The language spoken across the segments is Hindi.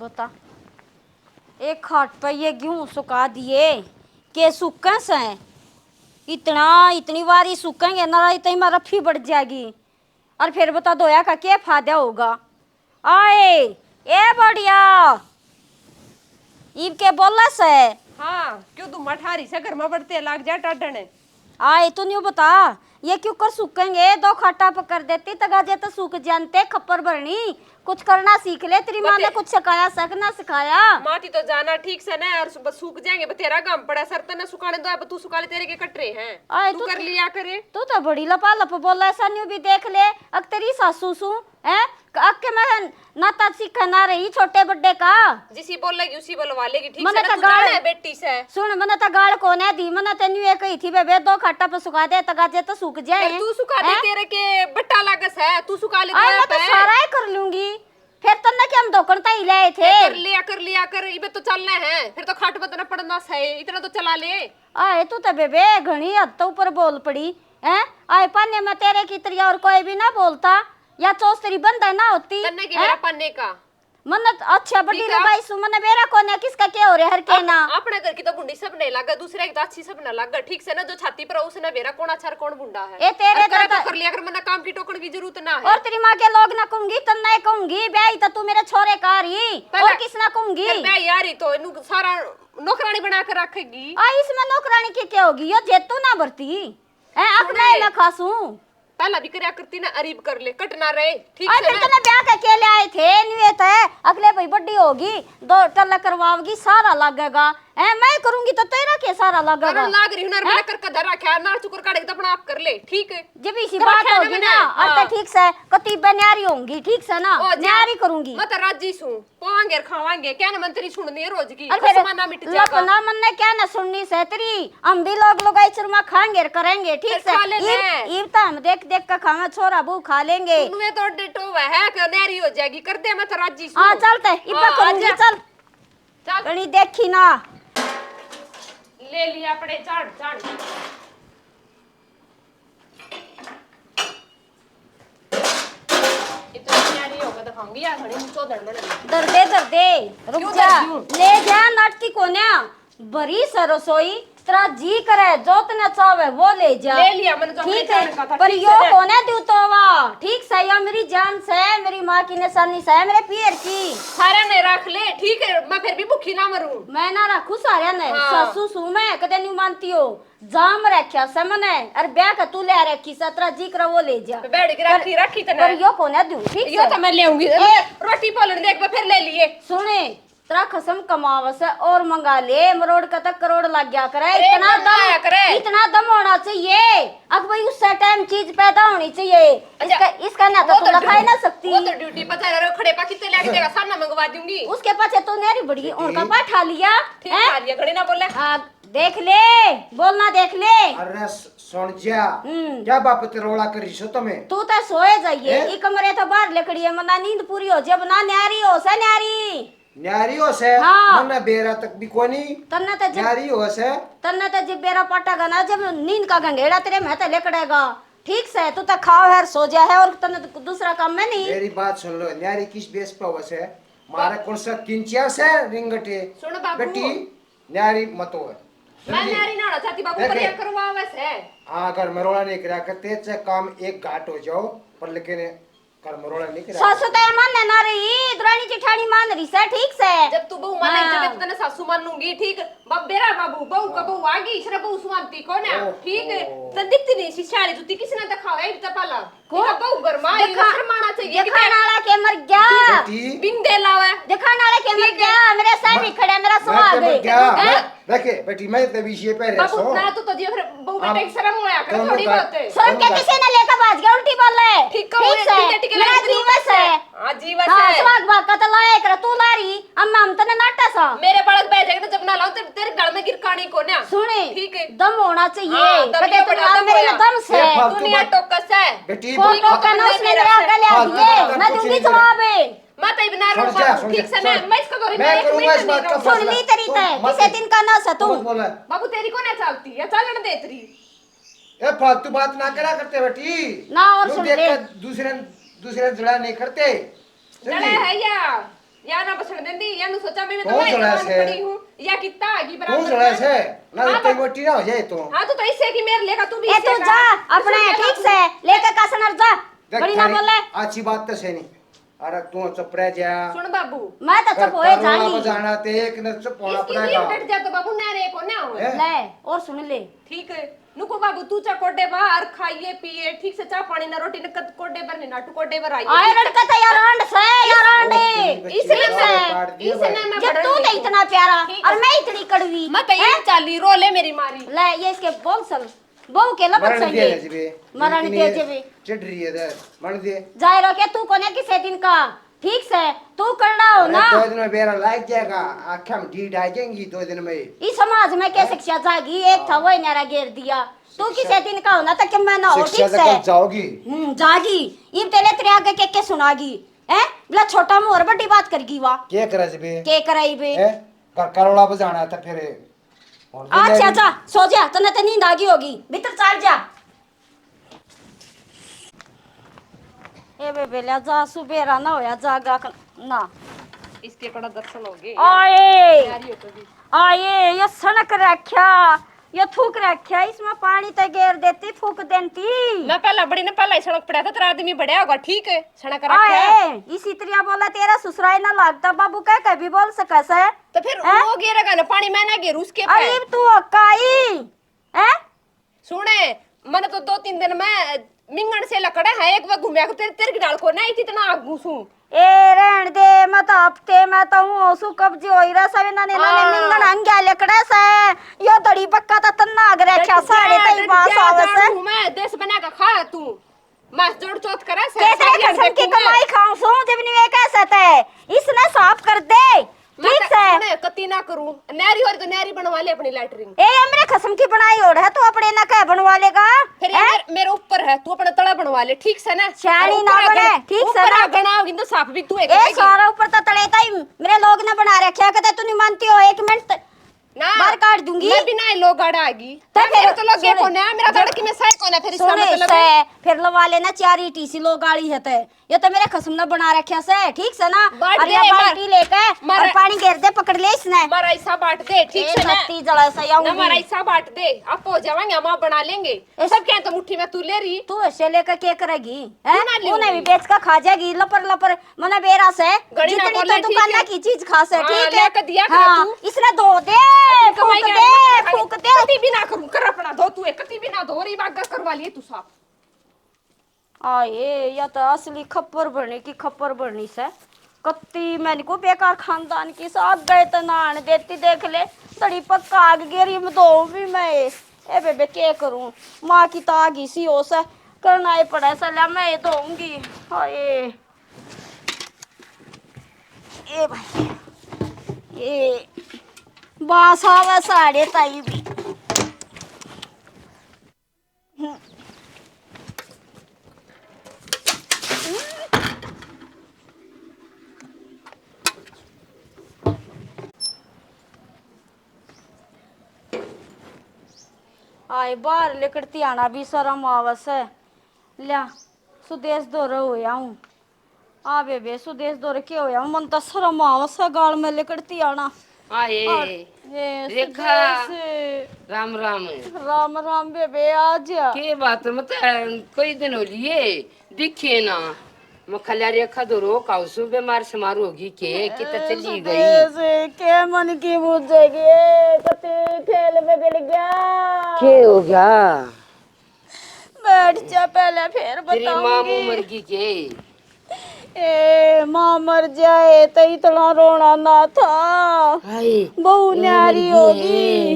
बता, एक खाट पे ये गेहूं सुखा दिए के सूखे से इतनी बारी सूखेंगे ना, इतनी मारा फी बढ़ जाएगी। और फिर बता दोया का क्या फायदा होगा। आए ए बढ़िया ईब के बोला से। हाँ क्यों तुम मठारी से घर में बढ़ते लाग जा टाटने। आए तो नहीं बता ये क्यों कर सूखेंगे, दो खाटा पकड़ देती तगाजे तो सूख जानते खप्पर भरनी। कुछ करना सीख ले, तेरी माँ ने कुछ सिखाया सकना सिखाया। माटी तो जाना ठीक से ना, और सूख जाएंगे तेरा काम पड़ा सर तो ना सुखाने दो, अब तू सुखा ले तेरे के कटरे हैं। आए तू कर लिया करे। तू तो बड़ी लपा लप बोला, ऐसा न्यू भी देख ले। अक तेरी सासू सू है अक्के मैं नाता सीखा ना रही छोटे बड्डे का। जिसी बोलेगी उसी बोलवा लेगी ठीक मने से ना, तो तू गाल जाने बेटी से। सुन मने तो गाल कोने दी, मने तेन्यू एक ही थी बेबे दो खाटा पे सुखा दे तगाजे तो सूख जाए। तू सुखा दे, तेरे के बट्टा लागस है, तू सुखा ले। मैं तो सारा ही कर लूंगी। फिर तन्ने के हम दोकड़ता ही लाए थे। कर लिया कर, इबे तो चलना है, फिर तो खाट बतना पड़ना है, इतना तो चला ले। आए तू तो बेबे घनी हद तो ऊपर बोल पड़ी है। आए पाने में तेरे की तरिया और कोई भी ना बोलता, या चौस्तरी बंदा ना होती तन्ने के मेरा पन्ने का मन अच्छा बड़ी लगाई सु मन मेरा कोने किसका क्या हो रे हर के ना। अपने घर की तो बुंडी सब नहीं लगा, दूसरे की तो अच्छी सब ना लगा ठीक से ना, जो छाती पर उसने मेरा कौन अच्छा कौन बुंडा है। ए तेरे तो कर लिया कर, मना काम की टोकन की जरूरत ना है। और तेरी माँ के लोग ना कहूंगी तन नहीं कहूंगी ब्याई तो तू मेरे छोरे का रही और किस ना कहूंगी। ब्याई यारी तो इनु सारा नौकरानी बना कर रखेगी। आ इसमें नौकरानी की क्या होगी, यो जेतू ना भरती है अपना ही मैं खासू। पहला भी करया करती ना, अरीब कर ले कट ना रहे ठीक से। फिर तने ब्याह के अकेले आए थे नियत है अगले भाई बड्डी होगी दो टल्ला करवाओगी सारा लगेगा है, मैं करूंगी तो तेरा के सारा लगेगा। लाग रही हुनर में कर कदर रखा ना, चुकर काढ़े तो अपना आप कर ले ठीक है। जब इसी बात होगी ना अब ठीक से कतीबे न्यारी होंगी ठीक से ना, न्यारी करूंगी। मैं तो राजी सू पावांगे खावांगे क्या ना मंत्री सुननी है रोज की ना मिट जाएगा। लपना मन ने क्या ना सुननी से तेरी, हम भी लोग लगाई चुरमा खाएंगे करेंगे ठीक से। ईब तो हम देख देख के खावा छोरा बू खा लेंगे। तुम्हें तो डेटो है कि न्यारी हो जाएगी कर दे, मैं तो राजी सू। हां चलते इबा करूंगी चल चल कड़ी देखी ना ले लिया पड़े चाड़ चाड़। इतना न्यारी होगा तो खाऊंगी यार, घड़ी मुझको दर्दे रुक जा ले जा नाटकी कोन्या बरी सरसोई तेरा जी करे जो तने चाहे वो ले जा। ले लिया मैंने तो ठीक है पर यो कोने दू तो वा ठीक से, या मेरी जान से मेरी माँ की निशानी से मेरे पीर की सारा ने रख ले ठीक है, मैं फिर भी भूखी ना मरूं। मैं ना रखू सारे ने सासू सू मैं कदे नहीं मानती हो जाम रखा से मने और ब्याह का तू ले रखी सतरा जी कर वो ले जा बैठ के रखी रखी तने पर यो कोने दू ठीक है, यो तो मैं ले आऊंगी रोटी पालन देख मैं फिर ले लिए। सुने तेरा खसम कमावस है और मंगा ले मरोड़ का तक करोड़ लग गया करे। इतना दम होना चाहिए अब भाई उस टाइम चीज पैदा होनी चाहिए। इसका ना तो तू लखा ना सकती। वो तो ड्यूटी पर जा रहे खड़े पा कितने लेके देगा सामने मंगवा दूंगी। उसके पास तो नेरी बड़ी उनका पाठा लिया ठीक खा लिया घड़ी ना बोले। देख ले बोलना देख ले। अरे सुन जा क्या बाप तेरोड़ा करी सो तुम्हें, तू तो सोए जाइए ई कमरे तो बाहर लकड़ी है मना नींद पूरी हो जब ना न्यारी हो से न्यारी हो से मना बेरा तक भी कोनी तन्ना तो न्यारी हो से तन्ना तो जब बेरा पटागा ना जब नींद का गंढेड़ा तेरे में तो लेकड़ेगा ठीक से। तू तो खाओ है सो जा है और तन्ना तो दूसरा काम में नहीं। मेरी बात सुन लो, न्यारी किस बेस पे हो से मारे कौन सा किंचिया से रिंगटे सुन बाबू बेटी न्यारी मत हो। मैं न्यारी ना चाहती बाबू पर ये करवावे से। हां अगर मरोड़ा नहीं करा करते चाहे काम एक घाट हो जाओ पर लेकिन कर मरोड़ा नहीं करा। सासू तो मान ना रही दुरानी जेठानी मान रही से ठीक से। जब तू बहू मान जब तने सासू मानूंगी ठीक बब्बेरा बाबू बहू का बहू आगी इसरा बहू सुमानती कौन है ठीक है तो दिखती नहीं शिशाली तू किसी ने दिखाओ है इतना पाला को बहू गरमा ये शर्माना चाहिए। दिखाने वाला के मर गया बिंदे लावे दिखाने वाला के मर गया मेरे सामने खड़ा मेरा सवाल है देखे बेटी मैं तो विषय पे रह सो ना तो जी फिर बहू बेटे की शर्म होया कर थोड़ी बहुत है शर्म के किसी ने लेकर भाग गया उल्टी बोल रहे ठीक है मेरा जीवस है। हां जीवस है स्वाग भाग का तो लाए कर तू लारी अम्मा हम तने नाटा सा मेरे बड़क बैठ जाएगा तो जब ना लाओ तेरे गल में गिरकानी को ना सुने ठीक है दम होना चाहिए कदे तो मेरे में दम से दुनिया टोकस है बेटी टोकन उसने मेरे आगे ले दिए मैं दूंगी जवाब मैं तो बना रहा हूं ठीक से मैं इसका तो मैं करूंगा इस बात का सुन ली तेरी तय किसे दिन का ना सा तू बाबू तेरी को ना चलती है चलन दे तेरी ए फालतू बात ना करा करते बेटी ना और सुन ले दूसरे दूसरे जड़ा नहीं करते जड़ा है या ना बसण देंदी या नु सोचा मैं तो कौन मैं चला से? पड़ी हूं या कितना आगी कौन बराबर चला से ना हाँ, इतनी मोटी ना हो जाए तो हां तो ऐसे की मेरे लेगा तू भी ए तू इससे जा कर। अपने इससे ठीक लेगा से लेकर कासनर जा देख बड़ी ना थारी बोले अच्छी बात तो से नहीं अरे तू चपड़ा जा तू। सुन बाबू मैं तो चुप होए करोड़ा जागी बजाना ते एक न चुप होना इसकी पड़ेगा भी डट जा तो बाबू ना रे को ना हो हैं? ले और सुन ले ठीक है नुको बाबू तू चा कोडे बाहर खाइए पिए ठीक से चा पानी ना रोटी न कद कोडे पर ना टू कोडे पर आइए आए लड़का तो यार अंड से यार अंडे इसलिए इसलिए इसने मैं जब तू तो इतना प्यारा और मैं इतनी कड़वी मैं तो ये चाली रोले मेरी मारी ले ये इसके बोल सल बहु के लपक मरण दिए सही जबे मरण दिए जबे चिढ़ रही है इधर मरण दिए जाए रो के तू कोने किसे दिन का ठीक से तू करना हो ना 2 दिन में बेरा लाग जाएगा आँखें में ढीठ आ जाएंगी 2 दिन में इस समाज में कैसे शिक्षा जागी एक था वो नारा घेर दिया तू किसे दिन का होना तक मैं ना हो शिक्षा ठीक तक से जाओगी जागी इब तेरे तेरे आगे के सुनागी हैं बला छोटा मुंह और बड़ी बात करगी वा क्या करे जबे के कराई बे हैं करोड़ा बजाना था फिर अच्छा अच्छा सो जा तने तो नींद आ गई होगी भीतर चल जा ए बे बेला जा सुबेरा ना होया जागा ना इसके कड़ा दर्शन हो गए आए यारी हो तो भी आए ये सनक रखा ये थूक रखा इसमें पानी तो घेर देती थूक देती मैं पहला बड़ी ने पहला ही सड़क पड़ा था तेरा आदमी बढ़िया होगा ठीक है सड़क रखा आए इसी तरह बोला तेरा ससुराल ना लागता बाबू कह कभी बोल सका से तो फिर हैं? वो गिरेगा ना पानी मैं ना गिर उसके पे अरे तू काई हैं सुने मैंने तो 2-3 दिन में मिंगन से लकड़ा है एक बार घूमया को तेरे तेरे की डाल को नहीं इतना आग घुसू ए रहन दे मत हफ्ते में तो हूं सु कब्जी होई रा सवे नाने नाने मिंगन अंग्या लेकड़े से यो दड़ी पक्का त तन्ना अगरे क्या साड़े तई बास आवे से मैं देश बना के खा तू मैं जोड़ चौथ करे से के तेरे कसम की कमाई खाऊं सु जब नी वे कैसे ते इसने साफ कर दे ठीक से मैं कति ना करूं नहरी हो तो नहरी बनवा ले अपनी लैटरिन ए हमरे खसम की बनाई ओढ़ है तू अपने ना कह बनवा लेगा फिर ये मेरे ऊपर है तू अपना तड़ा बनवा ले ठीक से ना शानी ना बने ठीक से ना बनाओगी तो साफ भी तू एक ए सारा ऊपर तो तड़े तई मेरे लोग ने बना रखा कहते तू नहीं मानती हो 1 मिनट ना बाहर काट दूंगी मैं बिना लोग गाड़ा आगी तो मेरे फिर तो लगे सुने, को ना मेरा धड़की में सही को ना फिर इसका सुने मतलब से फिर लवा लेना 4 ईटीसी लो गाड़ी है ते ये तो मेरे खसम ने बना रखा से ठीक से ना बांट और दे, ये बाल्टी लेके मार- और पानी घेर दे पकड़ ले इसने मारा ऐसा बांट दे ठीक से ना छत्ती जड़ा से ना मारा आऊंगी ऐसा बांट दे आप हो जाएंगे हम बना लेंगे सब क्या तो मुट्ठी में तू ले रही तू ऐसे लेकर क्या करेगी हैं क्यों ना लूंगी? उन्हें भी बेच कर खा जाएगी लपर लपर मने बेरा से गड़ी ना जितनी बोले, तो ठीक दुकान है। की चीज खा से हाँ, ठीक है लेकर दिया कर हाँ, तू। इसने धो दे कमाई फूक के दे फूक दे कति भी ना करूं कर अपना धो तू कति भी ना धो रही बात करवा लिए तू साफ आए या तो असली खप्पर भरने की खप्पर भरनी से कत्ती मैंने को बेकार खानदान की साथ गए तो नान देती देख ले तड़ी पक्का आग गिरी में दो भी मैं ए बेबे क्या करूं माँ की तो आगी सी हो से करना ही पड़ा सला मैं दूंगी हाय ए भाई ये बास आवे साढ़े ताई भी आए बाहर लिकड़ती आना भी शर्म आवस है लिया सुदेश दौरे होया हूँ आ बेबे सुदेश दौरे के होया हूँ मन तो शर्म आवस है गाल में लिकड़ती आना आए ये रेखा। सुदेश, राम राम राम राम बेबे आ जा के बात मत कोई दिन हो लिए दिखे ना मखल्या रेखा दो रो काउसु बीमार समार होगी के कित चली गई सुदेश, के मन की बुझेगी कते खेल में गिर गया के हो गया बैठ जा पहले फिर तेरी माँ बताऊंगी मर गई के ए माँ मर जाए तो इतना रोना ना था हाय बहू न्यारी होगी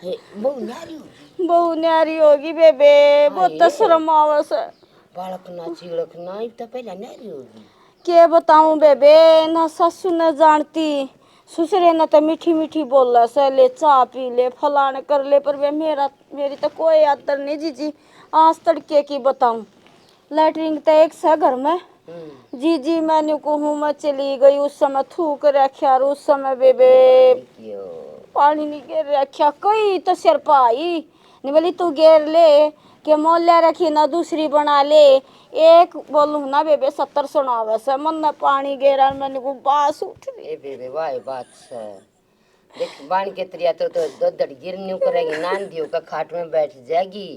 बहु नारी होगी बहू न्यारी होगी बेबे बहुत शर्म आवस है बालक ना चिड़क ना तो पहला नारी होगी के बताऊं बेबे ना ससुर न जानती ससुरे न तो मीठी मीठी बोला से ले चाय पी ले फलाने कर ले पर वे मेरी तो कोई आदर नहीं जीजी आज तड़के की बताऊं लैटरिन तो एक सा घर में जी जी मैंने कहूँ मैं चली गई उस समय थूक रखा और उस समय बेबे पानी नहीं गिर रखा कोई तो सिर पाई नहीं बोली तू घेर ले के मोल्या रखी ना दूसरी बना ले। एक बोलूं ना बेबे 70 सुनावे से मन में पानी गेरा मैंने को बास उठ रही। ए बेबे वाह बात से देख बाण के त्रिया तो दड़ गिरनी करेगी नान दियो का खाट में बैठ जाएगी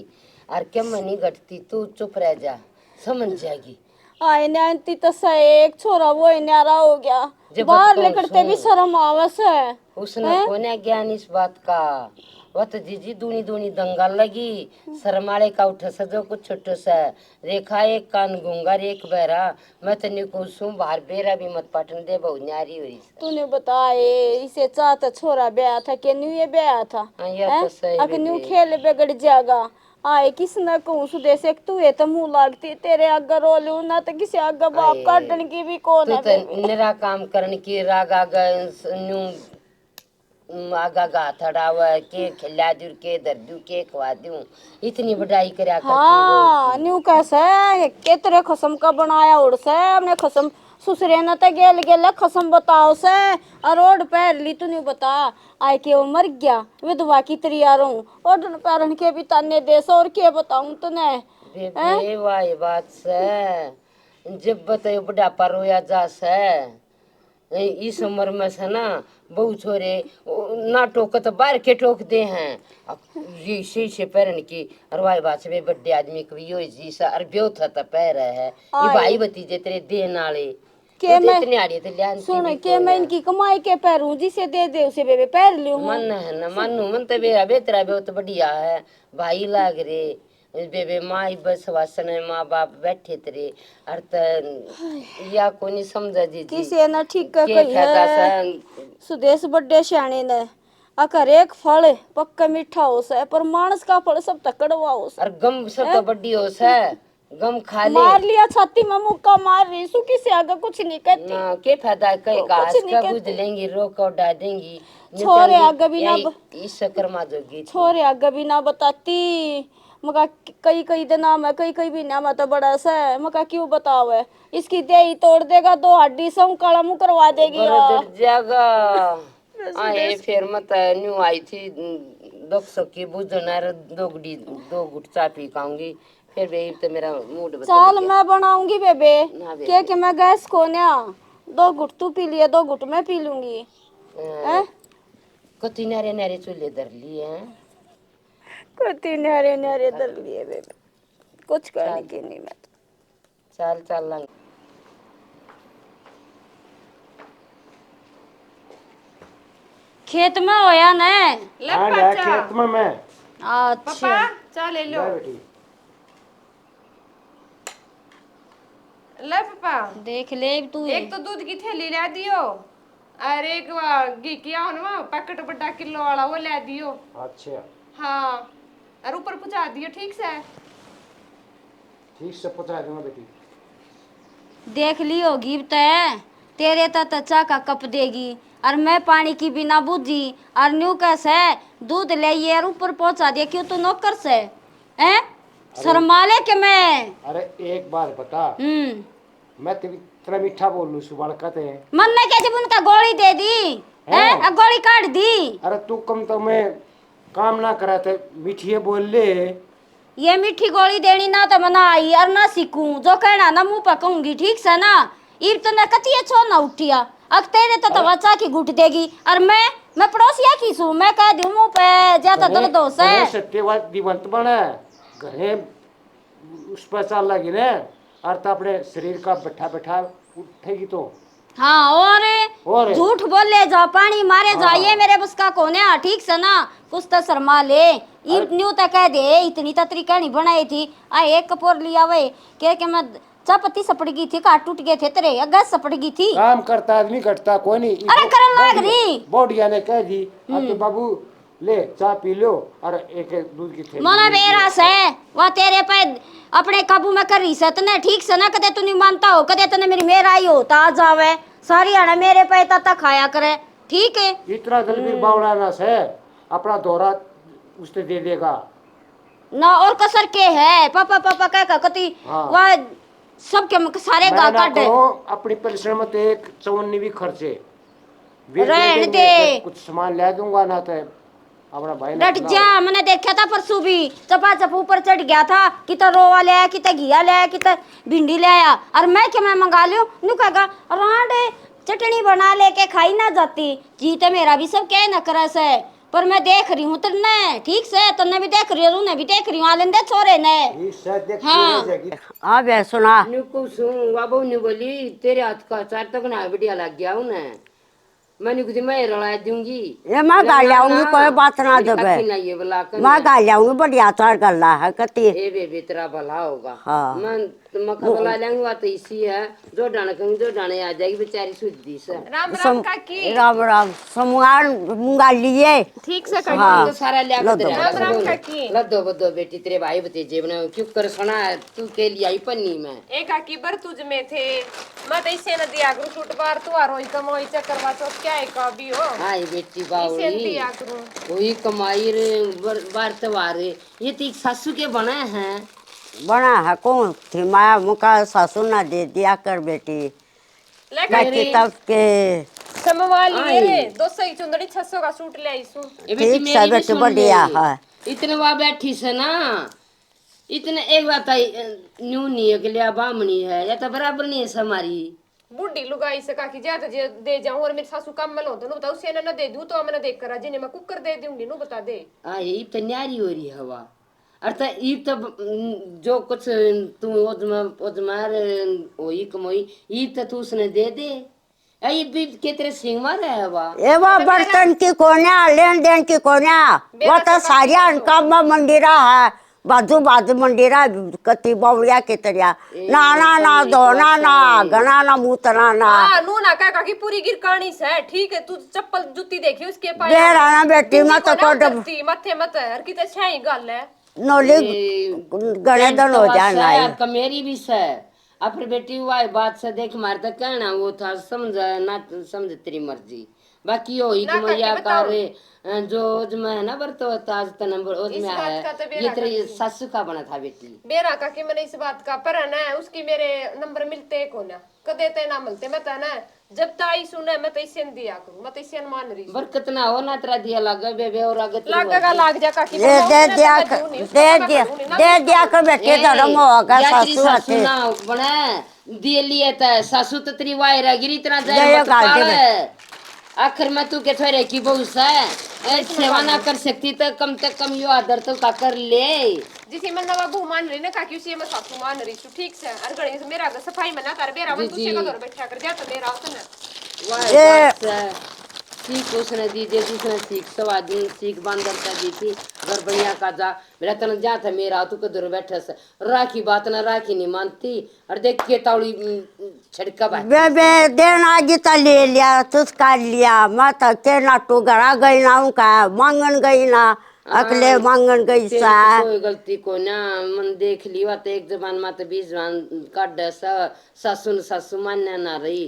और क्या मनी घटती तू चुप रह जा समझ जाएगी। आए ने तो से एक छोरा वो न्यारा हो गया जब बाहर तो लेकरते भी सुन। शर्म आवस है। उसने कोने ज्ञान इस बात का वह तो जीजी दूनी दूनी दंगा लगी शर्माड़े का उठ सजो कुछ छोटो सा रेखा एक कान गूंगा एक बहरा मैं तो निकुसू बाहर बेरा भी मत पाटन दे बहु न्यारी हुई तूने बताए इसे चाहता छोरा ब्याह था कि न्यू ये ब्याह था हाँ, यह तो सही अगर न्यू बेबी। खेल बिगड़ जाएगा। आए किसने कहूँ सुदेश एक तू ये तो मुंह लागती तेरे आगे रोलू ना तो किसी आगे बाप आए, काटने की भी कौन तू है तो बेबी। निरा काम करने की राग आगा न्यू आगा गा थड़ावा के खिला दूर के दर्दू के खवा दूं इतनी बढ़ाई करया करती हाँ न्यू कैसे के तेरे खसम का बनाया उड़ से हमने खसम ससुरे न तो गेल गेल खसम बताओ से अरोड पैर ली तू नहीं बता आए के वो मर गया विधवा की तैयार हूँ और दोनों पैरन के भी ताने दे सो और के बताऊं तूने। बेबे वाह बात से जब बतायो बुढ़ापा रोया जा से इस उम्र में से ना बहु छोरे ना टोक तो बाहर के टोक दे हैं ये से पैरन की और वाई बात से बड़े आदमी को यो जी सा और ब्यो था तो पैर है ये भाई भतीजे तेरे दे नाले के मैं इतने आड़ी तो लिया सुन के मैं इनकी कमाई के पैरूं जिसे दे दे उसे बेबे पैर लूं मन है ना मानू मन तो बेरा बेतरा बहुत बढ़िया है भाई लाग रे बेबे माई बस वासन माँ बाप बैठे तेरे अर्थ या को नहीं समझा जी किसी ने ठीक कर के कही फायदा है सा सुदेश बड्डे श्याणे ने अकर एक फल पक्का मीठा हो से पर मानस का फल सब तकड़वा हो से और गम सब तो बड्डी हो सा गम खा ले मार लिया छाती में मुक्का मार रही सु किसी आगे कुछ नहीं कहती ना के फायदा कई कुछ घास नहीं का कहते। बुझ लेंगी रोक और डाल देंगी छोरे आगे भी ना इस चक्कर में जोगी छोरे आगे भी ना बताती मका कई कई दिन नाम है कई कई भी नाम है तो बड़ा सा है मका क्यों बताओ है इसकी देही तोड़ देगा दो हड्डी सब काला मुंह करवा देगी यार। जागा आए फिर मत न्यू आई थी दुख सकी बुझना दो गुट चाय पी खाऊंगी फिर भी तो मेरा मूड बदल चाल गया। मैं बनाऊंगी बेबे ना बेबे। क्या मैं गैस को ना 2 घुट तू पी लिया 2 घुट मैं पी लूंगी हैं कति नारे नारे चूल्हे धर लिए हैं कति न्यारे न्यारे दल लिए बेबे कुछ करने की नहीं मैं चाल चाल लंग खेत में होया न हाँ जा खेत में मैं अच्छा चाय ले लो जा बेटी ले पापा देख ले तू एक तो दूध की थैली ला दियो और एक घी किया हो ना पैकेट बड़ा किलो वाला वो ला दियो। अच्छा हाँ और ऊपर पहुंचा दियो ठीक से। ठीक से पहुंचा दूंगा बेटी। देख ली होगी तय तेरे तो चा का कप देगी और मैं पानी की बिना बुझी और न्यू कैसे दूध ले ये और ऊपर पहुंचा दिया क्यों तू नौकर से हैं शर्माले के मैं अरे एक बार बता मैं तेरी इतना मीठा बोल लूं सुबह कहते हैं मन में क्या जब उनका गोली दे दी हैं गोली काट दी। अरे तू कम तो मैं काम ना करा थे मीठिए बोल ले ये मीठी गोली देनी ना तो मना आई और ना सीखूं जो कहना ना मुंह पर कहूंगी ठीक से ना इब तो मैं कतिये छो ना उठिया अब तेरे तो बच्चा की घुट देगी और मैं पड़ोसिया की सू मैं कह दूं मुंह पे ज्यादा दर्द हो से सत्यवाद दिवंत बना घरे उस पर चाल लगी ना और तो अपने शरीर का बैठा बैठा उठेगी तो हाँ और झूठ बोले जाओ पानी मारे जाओ ये मेरे बस का कौन है ठीक से ना कुछ तो शर्मा ले न्यू तो कह दे इतनी तो तरीका नहीं बनाई थी आ एक कपूर लिया वे के मैं चापत्ती सपड़ गई थी काट टूट गए थे तेरे गैस सपड़ गई थी काम करता आदमी घटता कोई नहीं अरे करन लाग रही बोडिया ने कह दी अब तो बाबू ले चाय पी लो और एक दूध की थैली मोना बेरा से वह तेरे पे अपने काबू में कर रही से तने ठीक से ना कदे तू नहीं मानता हो कदे तने मेरी मेरा ही होता आ जावे सारी आना मेरे पे ता खाया करे ठीक है इतना दलबीर बावड़ा ना से अपना दौरा उसने दे देगा ना और कसर के है पापा पापा कह कति हाँ। वह सब के सारे गा काट अपनी परिश्रम में तो एक चवन्नी भी खर्चे वे रहने देंगे, दे। कुछ सामान ले दूंगा ना तो अपना भाई ने डट जा, मैंने देखा था परसों भी चपा चप ऊपर चढ़ गया था कि तो रोवा ले आया, कि तो घिया ले आया, कि तो भिंडी ले आया। और मैं क्या मैं मंगा लियो नू कहेगा रांडे चटनी बना लेके खाई ना जाती जी। तो मेरा भी सब क्या न करे से, पर मैं देख रही हूँ तुमने ठीक से, तुमने भी देख रही हूँ, भी देख रही हूँ आलेंदे छोरे ने। हाँ हाँ बे सुना नुको सुन बाबू ने बोली तेरे हाथ का अचार तो बना बढ़िया लग गया उन्हें। मैंने कुछ मैं रला दूंगी ये मैं गा जाऊंगी, कोई बात ना देबे, ना ये बोला कर मैं गा जाऊंगी, बढ़िया चार गल्ला है कती। ए बेबी तेरा भला होगा। हाँ। मैं बोला लेंगे तो इसी है जो डाने कहीं जो डाने आ जाएगी बेचारी शुद्धि से। राम राम काकी। राम राम समुआर मुंगा लिए ठीक से काकी। हाँ तो सारा लिया लो के दो। राम राम काकी। लद्दो बद्दो बेटी तेरे भाई भतीजे बने क्यों कर सुना तू के लिए आई पन्नी में ए काकी बर तुझ में थे मैं तो इसे न दिया करूं छूट बार तू आ रोई कमाई चक्कर बात क्या है कभी हो। हाय बेटी इसे बावली दिया करूं वही कमाई रे बार तवारे ये तीक सासू के बने हैं। बना है कौन थी माया मुका सासू ना दे दिया कर बेटी ले काकी तब के समवा लिए रे 200 की चुंदड़ी 600 का सूट ले आई सु। ये बेटी ठीक मेरी से भी बेटी सुन बढ़िया मेरी। है। इतने बार बैठी से ना इतने एक बात न्यू नहीं है कि लिया बामणी है या तो बराबर नहीं है से हमारी बूढ़ी लुगाई से काकी ज्यादा जे दे जाऊं और मेरी सासू कम्मल हो तो नु बताओ उसे ना दे दूं तो मैंने देख कर जिन्हें मैं कुकर दे दूंगी नु बता दे। हाँ ये तो न्यारी हो रही हवा अर्थात ये तो जो कुछ तू ओजमार होई कमोई ये तो तू उसने दे दे ये भी कितने सिंह मारे है हवा। ये वो बर्तन की कोन्या लेन देन की कोन्या वो तो सारी अनकामा मंदिरा है बाजू बाजू मंदिरा कति बावड़िया की तरह नाना ना धोना ना गना ना मुतना ना हां नु ना काकी पूरी गिरकानी से ठीक है तू चप्पल जूती देखी उसके पाया बेरा ना बेटी मत तो मथे मत हर की तो सही गल है नोली गणे दन हो जाना है यार मेरी भी से अपनी बेटी हुआ है बात से देख मार तो कहना वो था समझ ना समझ तेरी मर्जी बाकी हो ही मैया करे जो उसमें है ना बरतो ताज तनंबर उसमें है ये तेरी सासू का बना था बेटी बेरा का कि मैंने इस बात का पर है ना उसकी मेरे नंबर मिलते को ना कदे ते ना मिलते मैं तो ना जब ताई सुने मैं तो इसे दिया करूं मैं तो इसे मान रही बरकत ना हो ना तेरा दिया लगा बेबे और आगे लगेगा लाग जा काकी ये दे दिया कर बेटे धर्म होगा सासू आते ना बने दिए लिए था सासू तो तेरी वायरा गिरी इतना जय जाए गाल दे आखिर में तू के थोड़े की बहू से सेवा ना कर सकती तो कम यो आदर तो का कर ले जिसे मैं नवा बहू मान रही ना काकी उसे मैं सासू मान रही हूं ठीक से हर घड़ी से मेरा सफाई में ना कर बेरा मैं दूसरे का दौर बैठा कर जा तो मेरा उसने वाह सीख उसने दी दे दूसरे सीख सवादी सीख बंदर का दी थी घर बढ़िया का जा मेरा तन जा था मेरा तू के दूर बैठे से राखी बात ना राखी नहीं मानती और देख के तावड़ी छड़का बात बेबे देना जिता ले लिया तुझ काट लिया मैं तो के ना तू घरा गई ना उनका मांगन गई ना अगले मांगन गई सा कोई गलती को ना मन देख लिया तो एक जबान में तो 20 जबान काट दे सासू मानने ना रही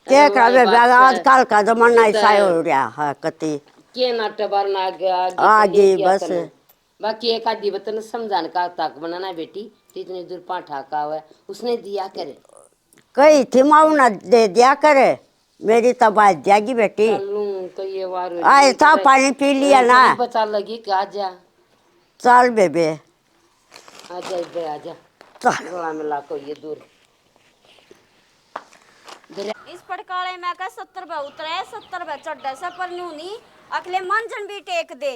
के करे आजकल का जमाना ऐसा हो रहा है कति के नाट्य बार आगे बस बाकी एक आदि बतन समझाने का ताक बनाना बेटी इतनी दूर पाठा का हुआ उसने दिया करे कही थी माऊ ना दे दिया करे मेरी तो बात जागी बेटी तो ये वार आए था पानी पी लिया ना बचा लगी कि आजा चल बेबे आजा इधर आजा चल गला मिला को ये दूर इस पटकाले में का 70 पे उतरे 70 पे चढ़े से पर न्यूनी अगले मंजन भी टेक दे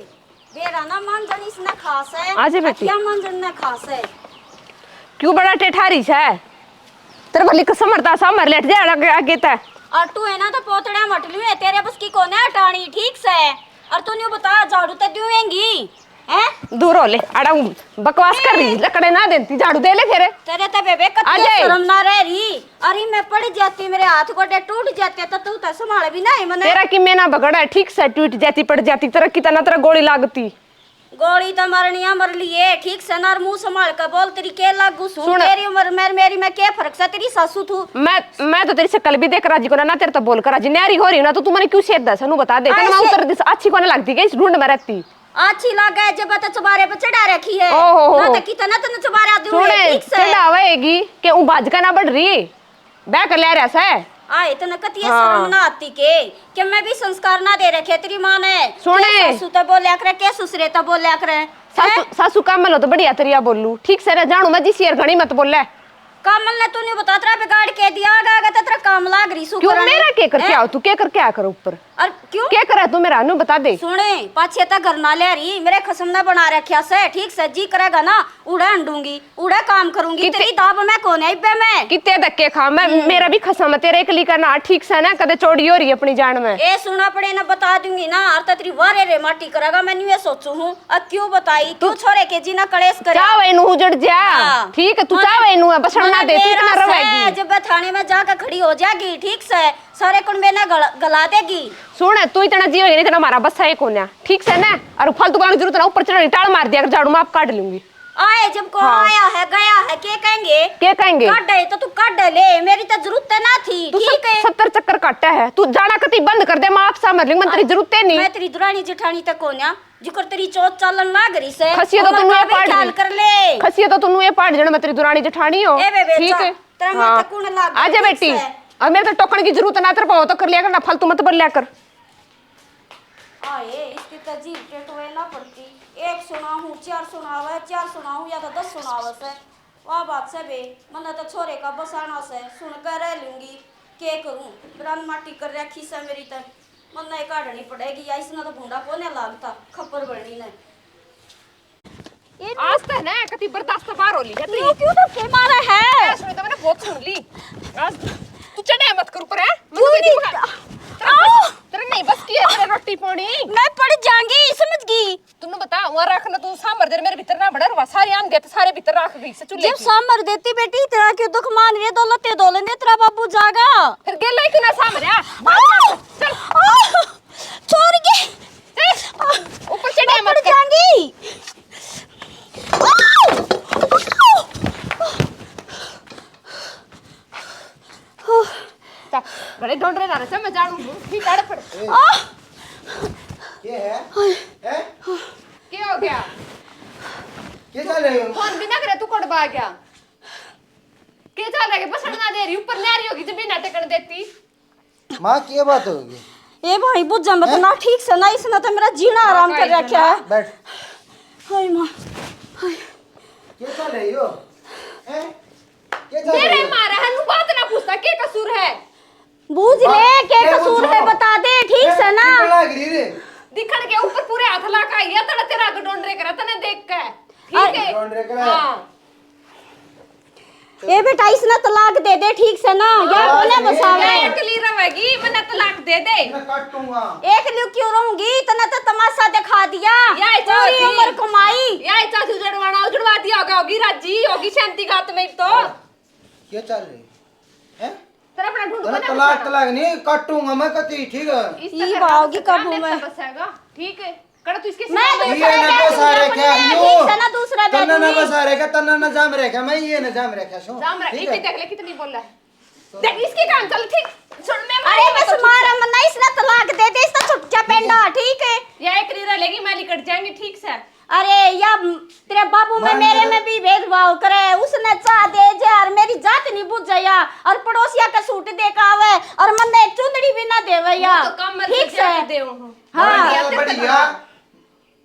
बेरा ना मंजन इसने खास है आजे बेटी। क्या मंजन ने खास है क्यों बड़ा टेठारी है तेरे भली कसम मरता सा मर लेट जा आगे तक और तू है ना तो पोतड़े मटलू है तेरे बस की कोने हटानी ठीक से और तू न्यू बता झाड़ू तो दूंगी हैं दूर हो ले अड़ा बकवास कर रही लकड़े ना देती झाड़ू दे ले फिर तेरे तो बेबे कत्ती शर्म ना रह रही अरे मैं पड़ जाती मेरे हाथ गोडे टूट जाते तो तू तो संभाल भी नहीं मने तेरा कि मैं ना बगड़ा है ठीक से टूट जाती पड़ जाती तेरा कितना तेरा गोली लागती गोली तो मरनिया मर लिए ठीक से नर मुंह संभाल कर बोल तेरी के लागू सुन तेरी उम्र मेरी में क्या फर्क सा तेरी सासू तू मैं तो तेरी शक्ल भी देख राजी को ना तेरे तो बोल कर राजी न्यारी हो रही ना तो तू मैंने क्यों सेद दस नु बता दे तेरे मैं उतर दिस अच्छी कोने लगती है इस ढूंढ में रहती अच्छी लगे जब तो चबारे पे चढ़ा रखी है ओहो ना तो कितना तो चबारा दूं सुने ठीक से चढ़ावेगी के उ बाज का ना बढ़ रही बैक ले रहा से आए तो नकत ये शर्म ना आती के मैं भी संस्कार ना दे रखे तेरी माँ ने सुने। के सासू तो बोलिया करे के ससुरे तो बोलिया करे सासू कामल हो तो बढ़िया तरिया बोलू ठीक से रे जानू मैं जिस यार घणी मत बोले कामल ने तूने बता तेरा बिगाड़ के दिया आगा तेरा काम लाग रही सु क्यों मेरा के कर क्या हो तू के कर क्या कर ऊपर और क्यों क्या करे तू मेरा नु बता दे सुने पाछे तक घर ना ले रही मेरे खसम ने बना रखा से ठीक से जी करेगा ना उड़ा अंडूंगी उड़ा काम करूंगी तेरी दाब में कौन है इब्बे में कितने धक्के खा मैं मेरा भी खसम तेरे एकली का ना ठीक से ना कदे चोरी हो रही है अपनी जान में ए सुना पड़े ना बता दूंगी ना और तेरी वारे रे माटी करेगा मैं ये सोचू हूं अब क्यों बताई तू छोरे के जी ना कलेश करे चावे नु उजड़ जा ठीक है तू चावे नु बसण ना दे तू इतना रोएगी जब मैं थाने में जाकर खड़ी हो जाएगी ठीक से सारे कुंबे ना गला देगी सुन तू इतना जीवेगी नहीं तो हमारा बस्सा है कोन्या ठीक से ना और फालतू गाने जरूरत ना ऊपर चढ़ टाल मार दिया अगर झाड़ू माप काट लूंगी आए जब को आया है गया है के कहेंगे काट दे तो तू काट दे ले मेरी तो जरूरत ना थी ठीक है 70 चक्कर काटा है तू जाना कति बंद कर दे माप समझ ली मैं तेरी जरूरत नहीं मैं तेरी दुरानी जेठानी तक कोन्या जिकर तेरी चोट चालन लाग रही से खसिया तो तन्नू ये पाड़ ख्याल कर ले खसिया तो तन्नू ये पाड़ जण मैं तेरी दुरानी जेठानी हो ठीक है तेरा माथा कौन लाग आजा बेटी और मेरे तो टोकन की जरूरत ना तेरे पाओ तो कर लिया कर ना फालतू मत बोल लिया कर आए इसकी तजीब टेटवे ना पड़ती एक सुनाऊं चार सुनावे चार सुनाऊं या तो 10 सुनावे से वाह बात से बे मन तो छोरे का बसाना से सुन कर रह लूंगी के करूं ब्रान माटी कर रखी से मेरी तो मन नहीं काटनी पड़ेगी या इसने तो भूंडा कोने लागता खप्पर बनी ने आज तो ना कति बर्दाश्त बाहर हो ली है क्यों तो के मारा है सुन तो मैंने बहुत सुन ली आज तू चढ़े मत कर ऊपर है क्यों नहीं तेरे नहीं बस की है तेरे रोटी पानी मैं पड़ जाऊंगी समझ गई तूने बता वहां रखना तू सामर दे मेरे भीतर ना बड़ा रवा सारे आन गए तो सारे भीतर रख गई से चुल्ले जब सामर देती बेटी तेरा क्यों दुख मान रही दौलत दौलत ने तेरा बाबू जागा फिर गेला क्यों ना सामर चल छोड़ के ऊपर चढ़े मत जाऊंगी बड़े ढूंढ रहे ना मैं जानू ठीक आड़े पड़ ये है हैं क्या हो गया क्या चल रही हो फोन बिना करे तू कोड बा गया क्या चल रहा है बसण ना दे रही ऊपर नहीं आ रही होगी जब भी नाटक कर देती माँ क्या बात होगी ए भाई बुझ मत ना ठीक से ना इसने तो मेरा जीना आराम कर रखा है बैठ हाय मां क्या चल रही हो हैं क्या चल मेरे रही हो मारा है नु बात ना पूछता के कसूर है बूझ ले के कसूर है बता दे ठीक से ना दिखण के ऊपर पूरे हाथ ला का ये तड़ा तेरा आगे ढूंढ रे करा तने देख के ठीक है ढूंढ रे करा हां ए बेटा इसने तलाक दे दे ठीक से ना या कोने बसावे एक ली रहेगी मैंने तलाक दे दे मैं काटूंगा एक लियो क्यों रहूंगी इतना तो तमाशा दिखा दिया या पूरी उम्र कमाई या चाचू जड़वाना उजड़वा दिया होगी राजी होगी शांति गात में तो क्या चल रही हैं तेरा अपना ढूंढ तेरा तलाक तलाक नहीं काटूंगा मैं कती ठीक है ये बाओगी कब मैं बसेगा ठीक है कर तू इसके मैं ये ना बसा रे क्या ठीक से ना दूसरा दे तना ना दूंगी बसा रे क्या तना ना जाम रे क्या मैं ये ना जाम रे क्या सो जाम रहा इतनी देख ले कितनी बोल रहा है देख इसके काम चल ठीक सुन मैं अरे बस मारा मन नहीं इसने तलाक दे दे इसका छुट जा पेंडा ठीक है या एक रीरा लेगी मैं लिकट जाएंगे ठीक से अरे या तेरे बाबू में मेरे में भी भेदभाव करे उसने चाह दे यार मेरी जात नहीं बुझ जाया और पड़ोसिया का सूट दे का आवे और मन एक चुंदड़ी भी ना देवे या तो कम मैं ठीक से दे हाँ बढ़िया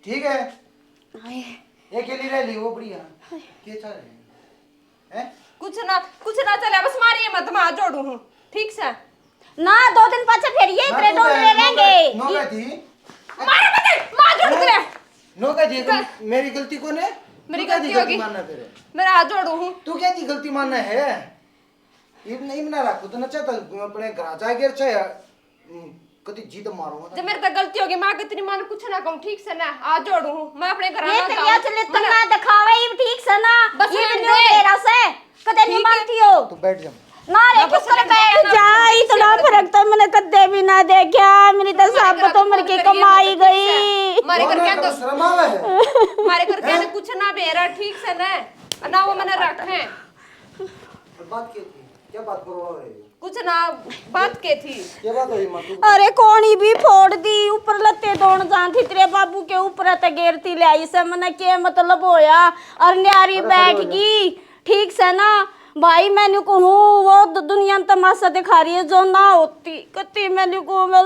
ठीक है एक लिए रह ली वो बढ़िया क्या चल रही है कुछ ना चले बस मारिए मत मैं जोड़ू हूं ठीक से ना 2 दिन पाछे फिर ये इतने ढूंढ रहे रहेंगे नौका थी मारे मत मां जोड़ दे नौका थी मेरी गलती कौन है मेरी तू क्या गलती थी होगी मानना तेरे मेरा हाथ जोड़ू हूं तू क्या थी गलती मानना है ये नहीं बना रखो तो ना चाहता अपने घर जाके अच्छा कति जीत मारूंगा जब मेरे तक गलती होगी मैं कितनी मान कुछ ना कहूं ठीक से ना हाथ जोड़ू हूं मैं अपने घर ये आना तो या चले तना दिखावे ही ठीक से ना बस ये रहने न्यू दे। तेरा से कदे नहीं मानती हो तू बैठ जा ना रे बस किस कर रहने बैठ दे। जा इतना फर्क तो मैंने कदे भी ना देखा मेरी तो सब तो उम्र की कमाई गई मारे घर क्या तो शर्म आवे है मारे घर क्या कुछ ना बेरा ठीक से ना वो मैंने रखे बात क्या बात करो रे कुछ ना बात के थी क्या बात हुई मां तू अरे कोणी भी फोड़ दी ऊपर लत्ते दोन जान थी तेरे बाबू के ऊपर ते गेरती ले आई से मने के मतलब होया और न्यारी बैठ गई ठीक से ना भाई मैंने को हूँ वो दुनिया में तमाशा दिखा रही है जो ना होती कति मैंने को मैं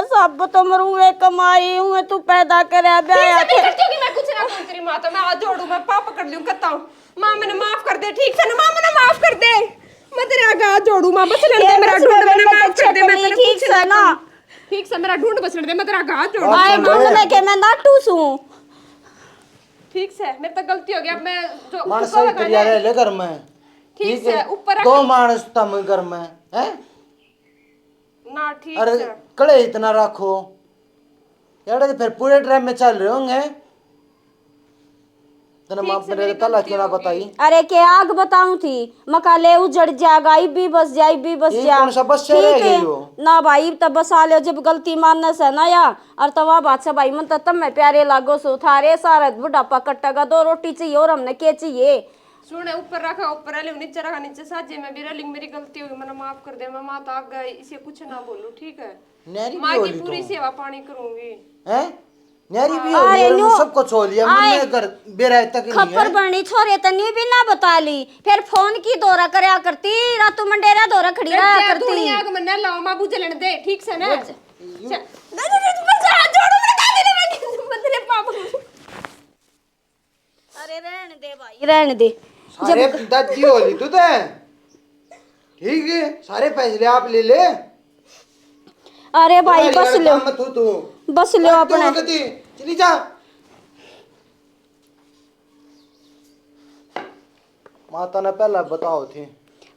सब तो मरूंगे कमाई हुए तू पैदा करे ब्याह ठीक से नहीं करती होगी मैं कुछ ना करूं तेरी माँ तो मैं हाथ जोड़ू मैं पाप पकड़ लूं कहता हूं माँ मैंने माफ कर दे ठीक से ना माँ मैंने माफ कर दे मैं तेरे आगे हाथ जोड़ू माँ बस ले दे मेरा ढूंढ मैंने माफ कर दे मैं तेरे ठीक से ना ठीक से मेरा ढूंढ बस ले दे मैं तेरा आगे हाथ जोड़ू भाई मांगने के मैं नाटू सू ठीक से मेरे तो गलती हो गई अब मैं जो मानस ऊपर तरिया लगाने- ले घर में ठीक से ऊपर रख दो मानस तम घर में हैं ना ठीक अरे से कड़े इतना रखो यार फिर पूरे ट्रेन में चल रहे होंगे तना माँ मेरे कल क्यों ना बताई अरे के आग बताऊं थी मकाले उजड़ जाएगा भी बस जाई भी बस ये जा कौन सा बस से रह ठीक है गई हो ना भाई तब बस आ लो जब गलती मानने से ना या और तवा बात से भाई मन तब मैं प्यारे लागो सो थारे सारा बुढ़ापा कट्टेगा 2 रोटी चाहिए और हमने के चाहिए सुन ऊपर रखा ऊपर ले नीचे रखा नीचे साजे में भी रलिंग मेरी गलती होगी मैंने माफ कर दे मैं माँ तो आ गई इसे कुछ ना बोलूं ठीक है नैरी माँ भी की होली पूरी तो सेवा पानी करूंगी हैं नैरी भी अरे होली और न्यू- मुझ सबको छोड़ लिया मुझे घर बेरा तक नहीं खप्पर है बनी छोरे तनी भी ना बता ली फिर फोन की दौरा करया करती रातू मंडेरा दौरा खड़ी रहा करती दुनिया को मैंने लाओ माँ बुझे लेने दे ठीक से ना जोड़ू मेरे काबिल में बदले पापा अरे रहने दे भाई रहने दे सारे दादी होली तू तो ठीक है सारे फैसले आप ले ले अरे भाई बस लो मत तू बस लो अपने चली जा माता ने पहला बताओ थे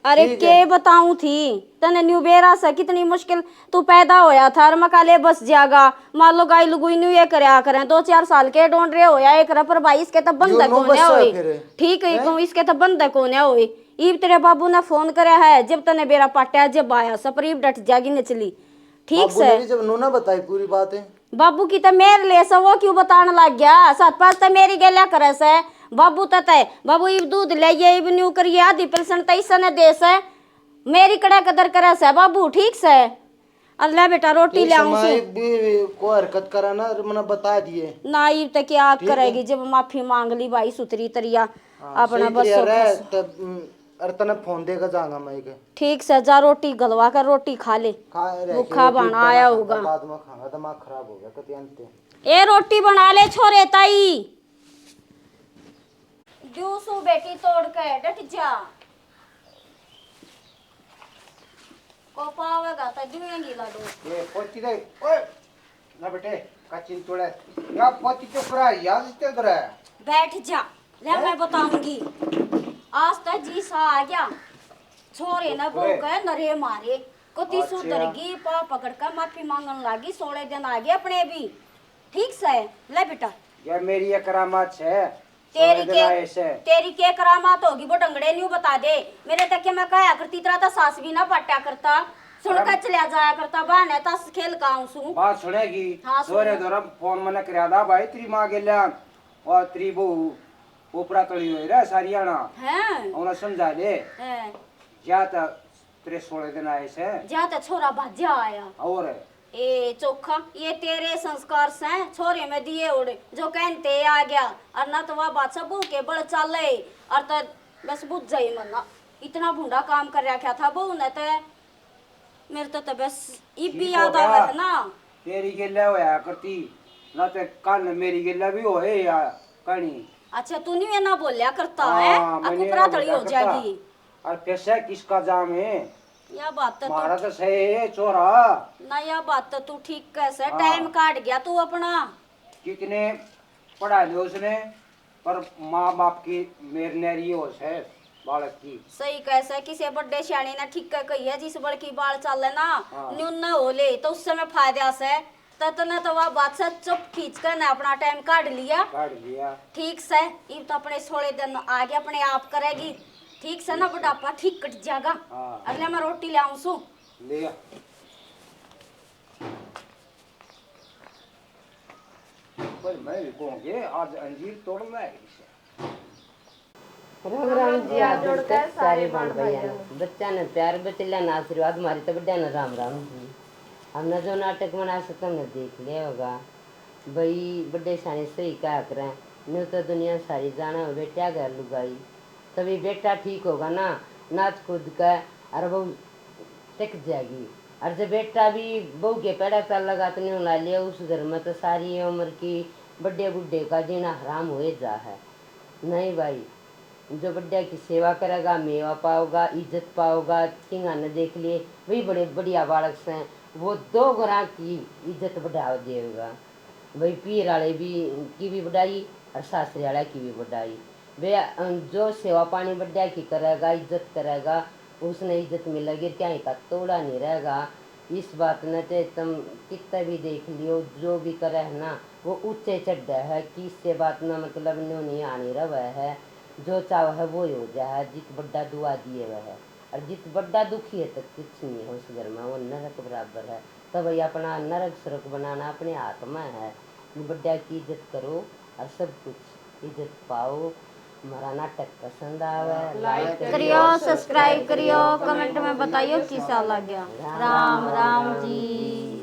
अरे के बताऊं थी तने न्यू बेरा से कितनी मुश्किल तू पैदा होया था और मकाले बस जागा मान लो गाय लुगुई न्यू ये करया करें 2-4 साल के डोंड रहे होया एक पर भाई इसके तब बंद यो नो कोने बस होई फिर। ठीक है कहूं इसके तब बंद कोने होई ईब तेरे बाबू ने फोन करया है जब तने बेरा पाटा जब आया सपरीब डट जागी ने चली ठीक बाबू से ने भी जब नूना बताई पूरी बात है बाबू की तो मेरे ले से वो क्यों बताने लग गया 7-5 तो मेरी गेल्या करे से बाबू तत है बाबू इब दूध ले ये इब न्यू करिए आधी परसेंट तैसा ने दे से मेरी कड़ा कदर करे से बाबू ठीक से अल्लाह बेटा रोटी ले आऊं समय सु भी को हरकत करा ना मैंने बता दिए नाइब तक क्या करेगी जब माफी मांग ली भाई सुतरी तरिया अपना बस अरे तने फोन देगा जाऊंगा मैं एक ठीक से जा रोटी गलवा कर रोटी खा ले खा रहे भूखा बना आया होगा बाद में खाऊंगा दिमाग खराब हो गया कति अंत ए रोटी बना ले छोरे ताई जूसू बेटी तोड़ के डट जा को पावेगा तो जुएंगी लाडू ये पोती दे ओए ना बेटे काचिन तोड़े या पोती तो करा याद इतने करा बैठ जा ले मैं बताऊंगी आज तक जी सा आ गया छोरे ने वो गए नरे मारे कोती सुधरगी पा पकड़ कर माफी मांगन लागी 16 दिन आ गए अपने भी ठीक से ले बेटा यार मेरी ये करामात है तेरी के करामात होगी वो डंगड़े न्यू बता दे मेरे तक के मैं कहा करती तरह तो सास भी ना पट्टा करता सुनकर चला जाया करता बहन है तस खेल का सु बात सुनेगी हाँ, दोरे दोरा फोन मने करया दा भाई तेरी मां गेल्या और तेरी बहू ऊपरा तड़ी होई रे सारियाना हैं उन्हें समझा दे हैं जा त तेरे 16 दिन आए से जा तो छोरा भाजा आया और ए चोखा ये तेरे संस्कार से छोरे में दिए उड़े जो कहते आ गया और न तो वह बात सबू के बड़ चले और तो बस बुझ जाई मना इतना भूडा काम कर रखा था बहू ने तो मेरे तो बस इब भी याद आवे है ना तेरी गेल्या होया करती ना ते कान मेरी गेल्या भी होए या कणी अच्छा तू नहीं ना बोलिया करता है अकुपरा तड़ी हो जाएगी और पैसा किसका जाम है यह बात तो मारा तो सही है चोरा ना यह बात तो तू ठीक कैसे टाइम काट गया तू अपना कितने पढ़ा लिया उसने पर माँ बाप की मेरनेरी होश है बालक की सही कैसे किसी बड़े सियाणी ने ठीक कही है जिस बड़ की बाल चल ना न्यून हो ले तो उस समय फायदा से ततना तो वह बात से चुप खींच कर ना अपना टाइम काट लिया ठीक से ये तो अपने 16 दिन आगे अपने आप करेगी ठीक से ना बुढ़ापा ठीक कट जाएगा अगले मैं रोटी ले आऊं सु ले आ। पर मैं भी कहूँगी आज अंजीर तोड़ना है इसे राम राम जी आप जोड़कर सारे बाण भैया बच्चा ने प्यार बचल्या ना आशीर्वाद मारी तो बड्या ने राम राम जी हमने जो नाटक बना से तुमने देख लिया होगा भाई बड़े साने सही क्या करें न्यू तो दुनिया सारी जाना हो बेटा घर लुगाई तभी बेटा ठीक होगा ना नाच कूद के और बहू टिक जाएगी। और जब बेटा भी बहू के पेड़ा चाल लगा तो नहीं ला लिया, उस घर में तो सारी उम्र की बड़े बुढ़े का जीना हराम हो जा है। नहीं भाई, जो बड्डे की सेवा करेगा मेवा पाओगा, इज्जत पाओगा। किंगा ने देख लिए वही बड़े बढ़िया बालक से वो 2 गुना की इज्जत बढ़ा देगा। भाई पीर वाले भी की भी बढ़ाई और सासरे वाला की भी बढ़ाई। वे जो सेवा पानी बड्डा की करेगा, इज्जत करेगा, उसने इज्जत मिलेगी, क्या का तोड़ा नहीं रहेगा। इस बात ने तो तुम कितना भी देख लियो, जो भी करे है ना वो ऊंचे चढ़ है, किससे बात ना मतलब न्यों नहीं आनी रहा है। जो चाव है वो ही हो जाए, जित बड्डा दुआ दिए वह है, और जित बड्डा दुखी है तो कुछ नहीं है उस घर में, वो नरक बराबर है। तो भाई अपना नरक स्वर्ग बनाना अपने हाथ में है। बड्डा की इज्जत करो और सब कुछ इज्जत पाओ। हमारा नाटक पसंद आवे लाइक करियो, सब्सक्राइब करियो, कमेंट में बताइयो कैसा लग गया। राम राम जी।